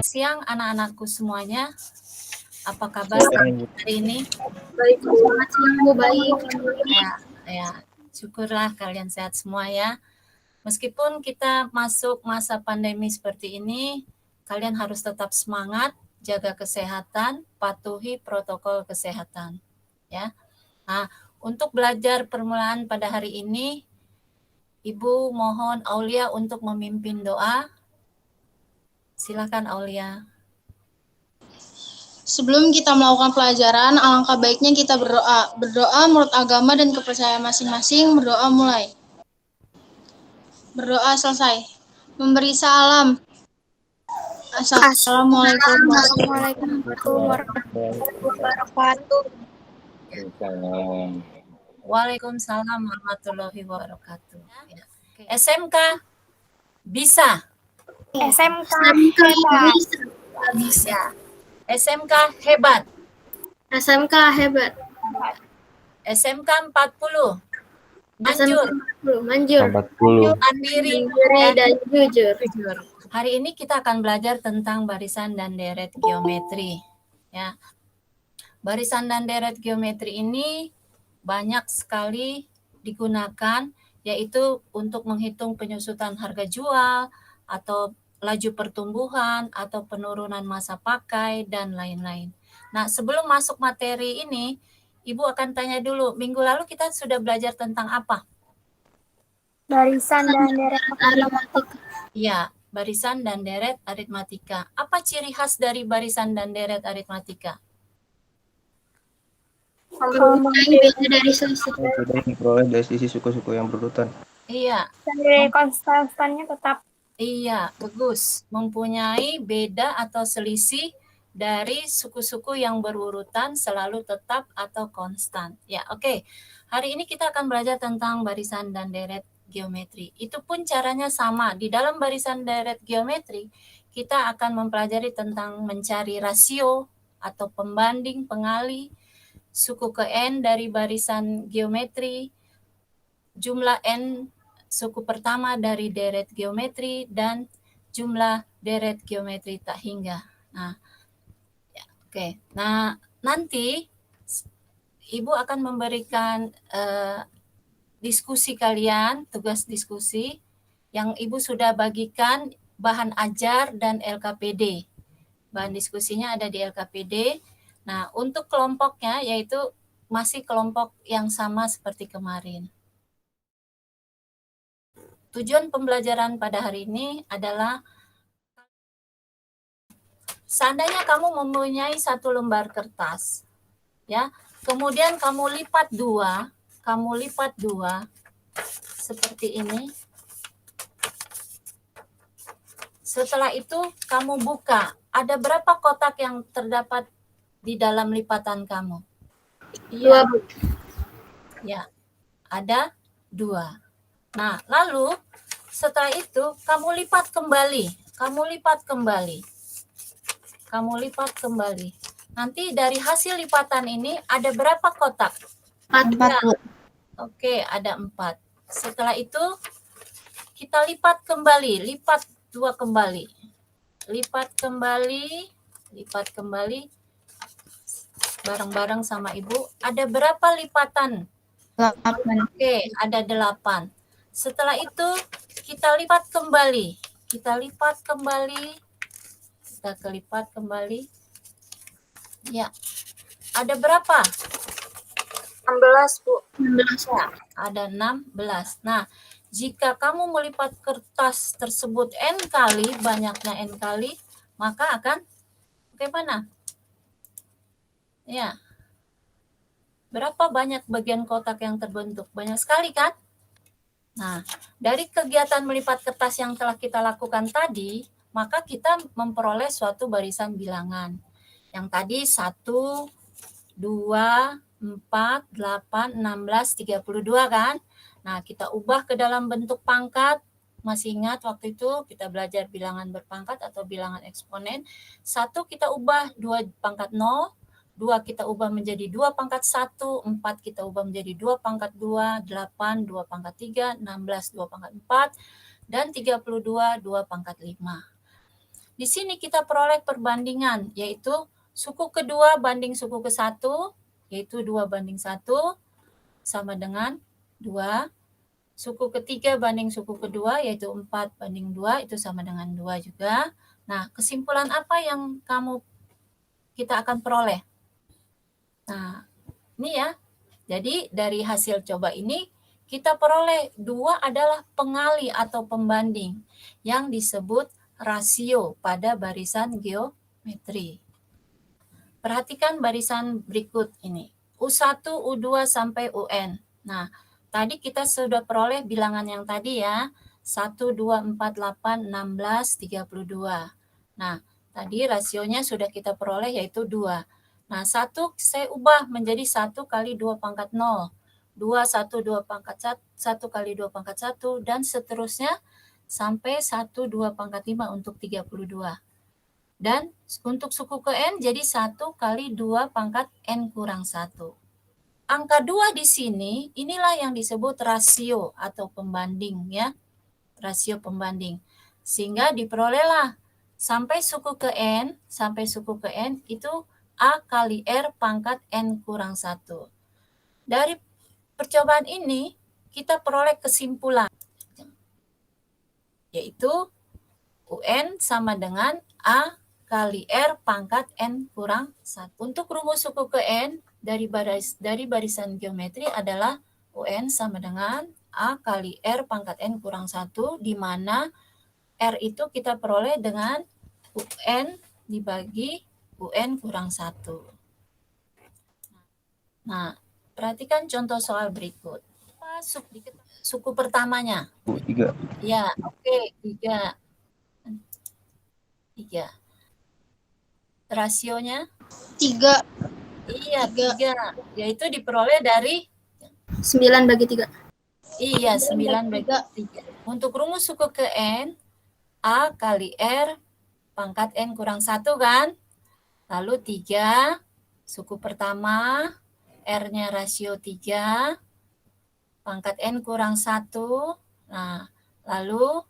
siang anak-anakku semuanya. Apa kabar hari ini? Baik, selamat siang Bu. Baik. Ya, syukurlah kalian sehat semua ya. Meskipun kita masuk masa pandemi seperti ini, kalian harus tetap semangat, jaga kesehatan, patuhi protokol kesehatan. Ya. Nah, untuk belajar permulaan pada hari ini, Ibu mohon Aulia untuk memimpin doa. Silakan Aulia. Sebelum kita melakukan pelajaran, alangkah baiknya kita berdoa. Berdoa menurut agama dan kepercayaan masing-masing. Berdoa mulai. Berdoa selesai. Memberi salam. Assalamualaikum warahmatullahi wabarakatuh. Waalaikumsalam warahmatullahi wabarakatuh. Ya. SMK bisa. SMK hebat. Bisa. SMK hebat. SMK hebat. SMK 40. Manjur. Manjur. Mandiri dan jujur. Hari ini kita akan belajar tentang barisan dan deret geometri. Ya. Barisan dan deret geometri ini banyak sekali digunakan, yaitu untuk menghitung penyusutan harga jual, atau laju pertumbuhan, atau penurunan masa pakai, dan lain-lain. Nah, sebelum masuk materi ini, Ibu akan tanya dulu, minggu lalu kita sudah belajar tentang apa? Barisan dan deret aritmatika. Iya, barisan dan deret aritmatika. Apa ciri khas dari barisan dan deret aritmatika? Beda dari selisih. Diperoleh dari sisi suku-suku yang berurutan. Iya. Dan konstannya tetap. Iya, bagus. Mempunyai beda atau selisih dari suku-suku yang berurutan selalu tetap atau konstan. Ya, oke. Hari ini kita akan belajar tentang barisan dan deret geometri. Itu pun caranya sama. Di dalam barisan deret geometri, kita akan mempelajari tentang mencari rasio atau pembanding pengali, suku ke N dari barisan geometri, jumlah N suku pertama dari deret geometri, dan jumlah deret geometri tak hingga. Nah, ya, oke. Nah, nanti Ibu akan memberikan diskusi kalian, tugas diskusi yang Ibu sudah bagikan bahan ajar dan LKPD. Bahan diskusinya ada di LKPD. Nah, untuk kelompoknya yaitu masih kelompok yang sama seperti kemarin. Tujuan pembelajaran pada hari ini adalah seandainya kamu mempunyai satu lembar kertas, ya, kemudian kamu lipat dua seperti ini. Setelah itu kamu buka, ada berapa kotak yang terdapat di dalam lipatan kamu? Iya. Ya, ada 2. Nah, lalu setelah itu kamu lipat kembali. Nanti dari hasil lipatan ini ada berapa kotak? 4. Oke, ada 4. Setelah itu kita lipat kembali, lipat 2 kembali. Lipat kembali bareng-bareng sama Ibu. Ada berapa lipatan? 8. Oke, ada 8. Setelah itu kita lipat kembali. Kita kelipat kembali. Ya. Ada berapa? 16, Bu. 16. Ya, ada 16. Nah, jika kamu melipat kertas tersebut N kali, banyaknya N kali, maka akan bagaimana? Ya. Berapa banyak bagian kotak yang terbentuk? Banyak sekali kan? Nah, dari kegiatan melipat kertas yang telah kita lakukan tadi, maka kita memperoleh suatu barisan bilangan. Yang tadi 1, 2, 4, 8, 16, 32 kan? Nah, kita ubah ke dalam bentuk pangkat. Masih ingat waktu itu kita belajar bilangan berpangkat atau bilangan eksponen. 1 kita ubah 2 pangkat 0. 2 kita ubah menjadi 2 pangkat 1, 4 kita ubah menjadi 2 pangkat 2, 8 2 pangkat 3, 16 2 pangkat 4, dan 32 2 pangkat 5. di sini kita peroleh perbandingan, yaitu suku kedua banding suku ke-1, yaitu 2:1, sama dengan 2. Suku ketiga banding suku kedua, yaitu 4:2, itu sama dengan 2 juga. Nah, kesimpulan apa yang kita akan peroleh? Nah, ini ya. Jadi dari hasil coba ini kita peroleh 2 adalah pengali atau pembanding yang disebut rasio pada barisan geometri. Perhatikan barisan berikut ini. U1, U2 sampai UN. Nah, tadi kita sudah peroleh bilangan yang tadi ya. 1, 2, 4, 8, 16, 32. Nah, tadi rasionya sudah kita peroleh yaitu 2. Nah, 1 saya ubah menjadi 1 kali 2 pangkat 0. 2, 1, 2 pangkat 1 kali 2 pangkat 1, dan seterusnya sampai 1, 2 pangkat 5 untuk 32. Dan untuk suku ke N jadi 1 kali 2 pangkat N kurang 1. Angka 2 di sini, inilah yang disebut rasio atau pembanding ya. Rasio pembanding. Sehingga diperolehlah sampai suku ke N itu A kali R pangkat N kurang 1. Dari percobaan ini, kita peroleh kesimpulan, yaitu UN sama dengan A kali R pangkat N kurang 1. Untuk rumus suku ke N dari barisan geometri adalah UN sama dengan A kali R pangkat N kurang 1, di mana R itu kita peroleh dengan UN dibagi UN kurang 1. Nah, perhatikan contoh soal berikut. Apa suku pertamanya? 3. Ya, oke, 3. Rasionya? 3. Iya, 3. Yaitu diperoleh dari? 9/3. Iya, 9/3. Untuk rumus suku ke N, A kali R pangkat N kurang 1 kan? Lalu 3, suku pertama, R-nya rasio 3, pangkat N kurang 1. Nah, lalu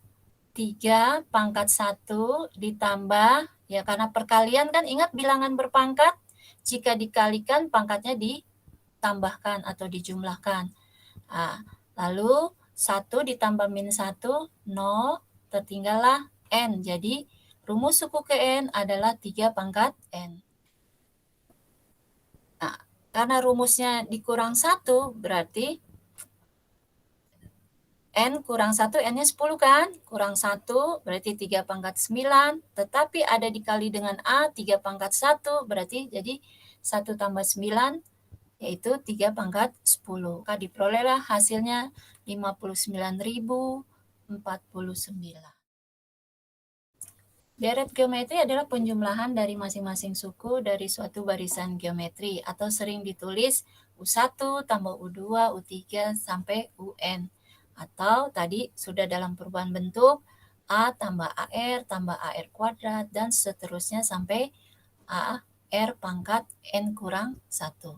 3 pangkat 1 ditambah, ya karena perkalian kan, ingat bilangan berpangkat, jika dikalikan pangkatnya ditambahkan atau dijumlahkan. Nah, lalu 1 ditambah min 1, 0, tertinggallah N. Jadi rumus suku ke N adalah 3 pangkat N. Nah, karena rumusnya dikurang 1, berarti N kurang 1, N-nya 10 kan? Kurang 1 berarti 3 pangkat 9, tetapi ada dikali dengan A, 3 pangkat 1, berarti jadi 1 tambah 9, yaitu 3 pangkat 10. Maka diperolehlah hasilnya 59.049. Deret geometri adalah penjumlahan dari masing-masing suku dari suatu barisan geometri, atau sering ditulis U1 tambah U2, U3 sampai UN. Atau tadi sudah dalam perubahan bentuk A tambah AR tambah AR kuadrat dan seterusnya sampai AR pangkat N kurang 1.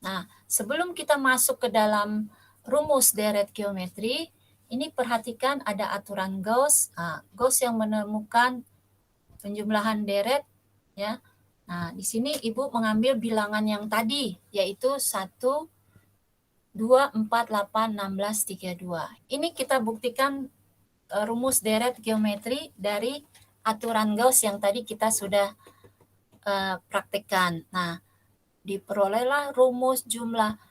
Nah, sebelum kita masuk ke dalam rumus deret geometri, ini perhatikan ada aturan Gauss. Gauss yang menemukan penjumlahan deret ya. Nah, di sini Ibu mengambil bilangan yang tadi, yaitu 1, 2, 4, 8, 16, 32. Ini kita buktikan rumus deret geometri dari aturan Gauss yang tadi kita sudah praktekkan. Nah, diperolehlah rumus jumlah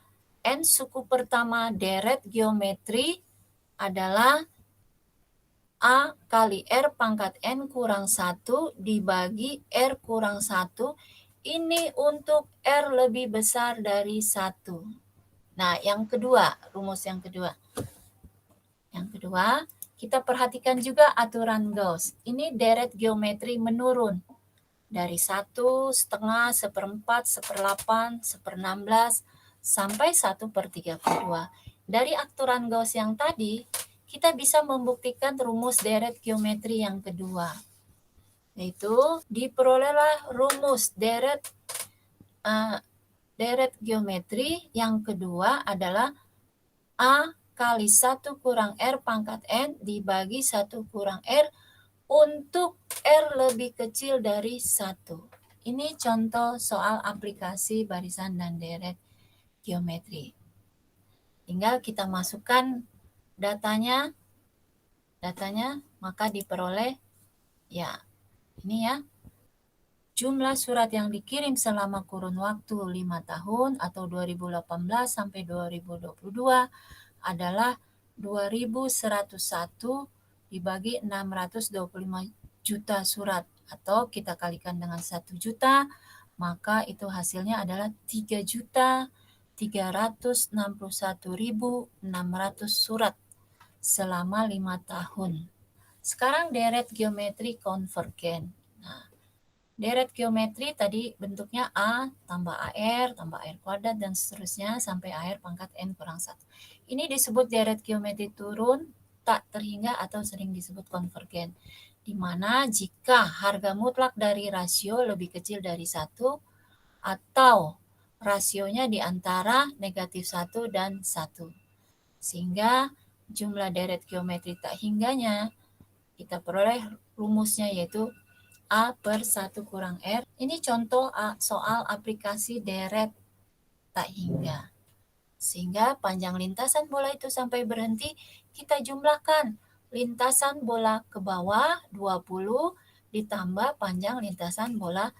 N suku pertama deret geometri adalah A kali R pangkat N kurang 1 dibagi R kurang 1. Ini untuk R lebih besar dari 1. Nah, yang kedua, rumus yang kedua. Yang kedua, kita perhatikan juga aturan Gauss. Ini deret geometri menurun. Dari 1, setengah, 1/4, 1/8, 1/16, sampai 1/32. Dari aturan Gauss yang tadi, kita bisa membuktikan rumus deret geometri yang kedua. Yaitu diperolehlah rumus deret geometri yang kedua adalah A kali 1 kurang R pangkat N dibagi 1 kurang R untuk R lebih kecil dari 1. Ini contoh soal aplikasi barisan dan deret geometri. Tinggal kita masukkan datanya, maka diperoleh ya ini ya. Jumlah surat yang dikirim selama kurun waktu 5 tahun atau 2018 sampai 2022 adalah 2.101 dibagi 625 juta surat, atau kita kalikan dengan 1 juta, maka itu hasilnya adalah 3.361.600 surat selama 5 tahun. Sekarang deret geometri konvergen. Nah, deret geometri tadi bentuknya A tambah AR tambah AR kuadrat dan seterusnya sampai AR pangkat N kurang 1. Ini disebut deret geometri turun, tak terhingga atau sering disebut konvergen. Di mana jika harga mutlak dari rasio lebih kecil dari 1 atau rasionya di antara negatif 1 dan 1. Sehingga jumlah deret geometri tak hingganya kita peroleh rumusnya yaitu A per 1 kurang R. Ini contoh soal aplikasi deret tak hingga. Sehingga panjang lintasan bola itu sampai berhenti, kita jumlahkan. Lintasan bola ke bawah 20 ditambah panjang lintasan bola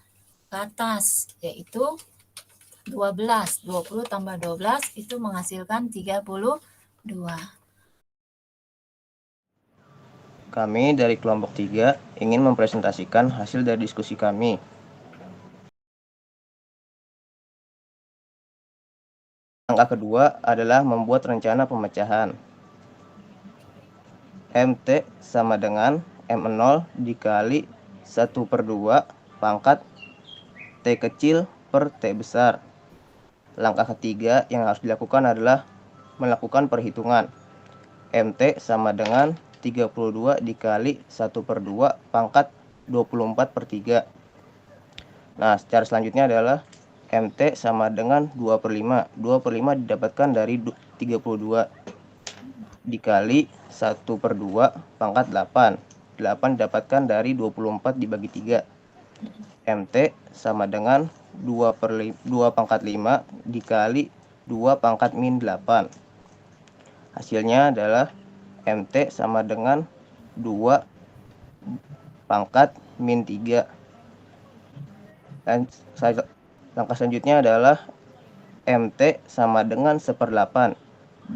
ke atas, yaitu 12. 20 tambah 12 itu menghasilkan 32. Kami dari kelompok 3 ingin mempresentasikan hasil dari diskusi kami. Langkah kedua adalah membuat rencana pemecahan. MT sama dengan M0 dikali 1/2 pangkat T kecil per T besar. Langkah ketiga yang harus dilakukan adalah melakukan perhitungan. MT sama dengan 32 dikali 1/2 pangkat 24/3. Nah, secara selanjutnya adalah MT sama dengan 2/5. 2/5 didapatkan dari 32 dikali 1/2 pangkat 8. 8 didapatkan dari 24 dibagi 3. MT sama dengan 2 pangkat 5 dikali 2 pangkat min 8. Hasilnya adalah MT sama dengan 2 pangkat min 3. Dan langkah selanjutnya adalah MT sama dengan 1/8.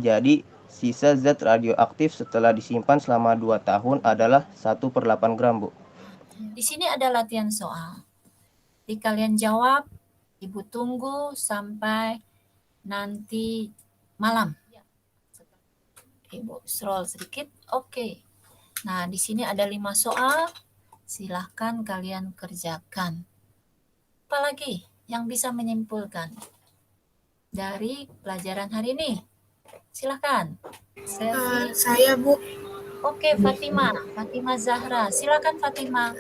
Jadi sisa zat radioaktif setelah disimpan selama 2 tahun adalah 1/8 gram, Bu. Di sini ada latihan soal. Jadi kalian jawab, Ibu tunggu sampai nanti malam. Ibu scroll sedikit. Oke. Nah, di sini ada 5 soal. Silahkan kalian kerjakan. Apalagi yang bisa menyimpulkan dari pelajaran hari ini? Silahkan. Selvi. Saya, Bu. Oke, Fatima Zahra. Silakan Fatima.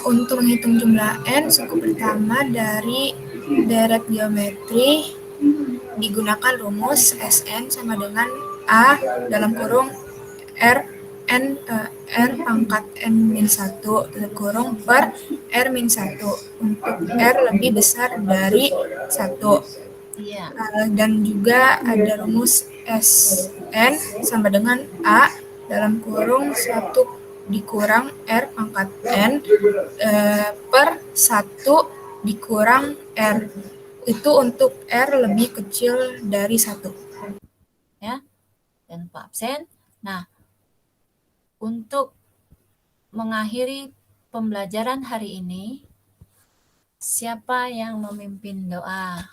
Untuk menghitung jumlah N, suku pertama dari deret geometri digunakan rumus Sn sama dengan A dalam kurung R pangkat N-1 tutup kurung per R-1 untuk R lebih besar dari 1. Iya. Dan juga ada rumus Sn sama dengan A dalam kurung 1 dikurang R pangkat N per 1 dikurang R. Itu untuk R lebih kecil dari 1. Ya, dan Pak absen. Nah, untuk mengakhiri pembelajaran hari ini, siapa yang memimpin doa?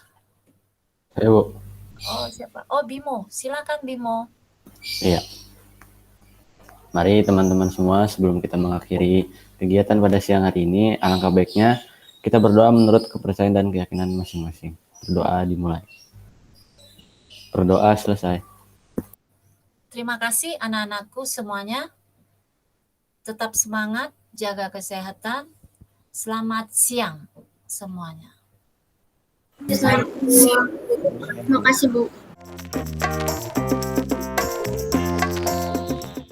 Saya, Bu. Oh, siapa? Oh, Bimo. Silakan Bimo. Iya. Mari teman-teman semua, sebelum kita mengakhiri kegiatan pada siang hari ini, alangkah baiknya kita berdoa menurut kepercayaan dan keyakinan masing-masing. Berdoa dimulai. Berdoa selesai. Terima kasih anak-anakku semuanya. Tetap semangat, jaga kesehatan. Selamat siang semuanya. Terima kasih, Bu.